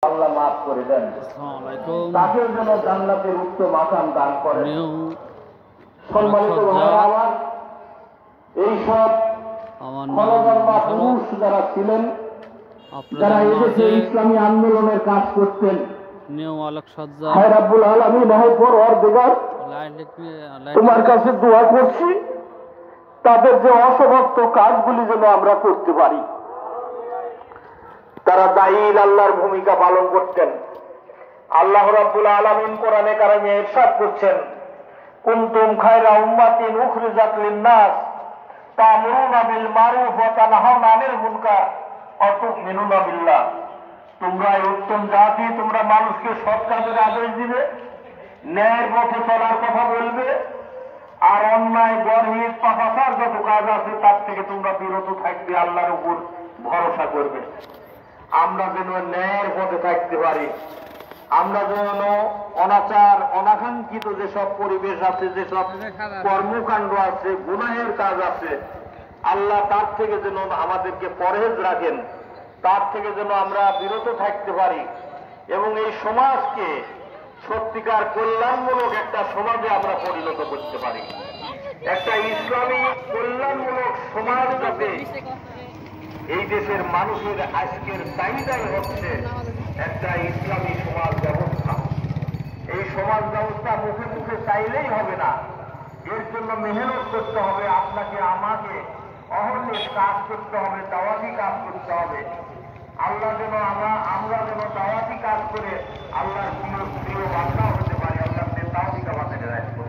আল্লাহ মাফ করে দেন, তাদের জন্য জান্নাতের উত্তম আসান দান করেন। সম্মানিত ভাইরা আমার, এইসব খলজন্মা পুরুষ যারা ছিলেন, যারা এদেশে ইসলামী আন্দোলনের কাজ করতেন, হায় রাব্বুল আলামিন, হায় পরওয়ারদিগার, তোমার কাছে দোয়া করছি তাদের যে অসমাপ্ত কাজগুলি যেন আমরা করতে পারি। তারা দায়ীল আল্লাহর ভূমিকা পালন করতেন। আল্লাহ রাব্বুল আলামিন কোরআনে কারিমে ইরশাদ করছেন, কুনতুম খায়রা উম্মাতিন উখরিজাত লিন-নাস তা'মুরুনা বিল মারুফ ওয়া তানহাউনা আনিল মুনকার ওয়া তু'মিনুনা বিল্লাহ। তোমরা উত্তম জাতি, তোমরা মানুষকে সৎ কাজের আদেশ দিবে, ন্যায়ের পথে চলার কথা বলবে, আর অন্যায় গর্হিত পাপাচার যত কাজ আছে তার থেকে তোমরা বিরত থাকবে, আল্লাহর উপর ভরসা করবে। আমরা যেন ন্যায়ের পথে থাকতে পারি, আমরা যেন অনাচার অনাকাঙ্ক্ষিত যেসব পরিবেশ আছে, যেসব কর্মকাণ্ড আছে, গুনাহের কাজ আছে, আল্লাহ তার থেকে যেন আমাদেরকে পরহেজ রাখেন, তার থেকে যেন আমরা বিরত থাকতে পারি এবং এই সমাজকে সত্যিকার কল্যাণমূলক একটা সমাজে আমরা পরিণত করতে পারি। একটা ইসলামী কল্যাণমূলক সমাজ যাতে এই দেশের মানুষের আজকের চাহিদাই হচ্ছে একটা ইসলামী সমাজ ব্যবস্থা। এই সমাজ ব্যবস্থা মুখে মুখে চাইলেই হবে না, এর জন্য মেহনত করতে হবে, আপনাকে আমাকে অহর্নিশ কাজ করতে হবে, দাওয়াতি কাজ করতে হবে। আল্লাহ যেন আমরা যেন দাওয়াতি কাজ করে আল্লাহর প্রিয় বান্দা হতে পারি, আল্লাহ দাওয়াতি কাজে রাখবো।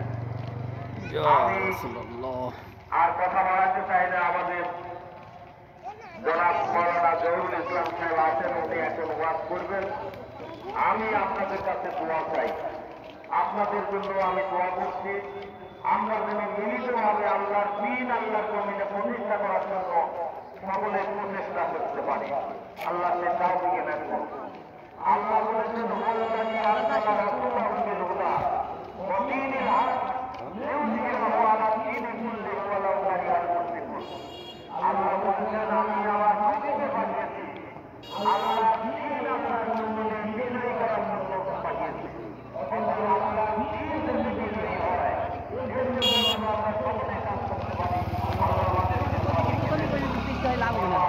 আমি আর কথা বাড়াতে চাই না। আমাদের জনাব মাওলানা জহুরুল ইসলাম সাহেব আছেন, উনি এখন ওয়াজ করবেন। আমি আপনাদের কাছে দোয়া চাই, আপনাদের জন্য আমি দোয়া করছি। আমরা যেন মিলিতভাবে আল্লাহর দ্বীন, আল্লাহর জমিনে প্রতিষ্ঠা করার জন্য সকলে প্রচেষ্টা করতে পারি। আল্লাহ সে তাওফিক দান করুন। আল্লাহ বলেছেন, ওয়াল্লাযী আরসালা রাসূলাহু বিল হুদা ওয়া দীনিল হক লিইয়ুযহিরাহু আলা দীনি কুল্লিহি ওয়ালাউ কারিহাল মুশরিকুন। আল্লাহ বলেছেন, আমি আমার নবীকে পাঠিয়েছি আল্লাহর দ্বীন আপনার জমিনে বিজয়ী করার জন্য পাঠিয়েছি। আল্লাহর দ্বীন যদি বিজয়ী হয়, এর জন্য আমরা সকলে কাজ করতে পারি। আল্লাহ আমাদেরকে তাওফিক দান করুন।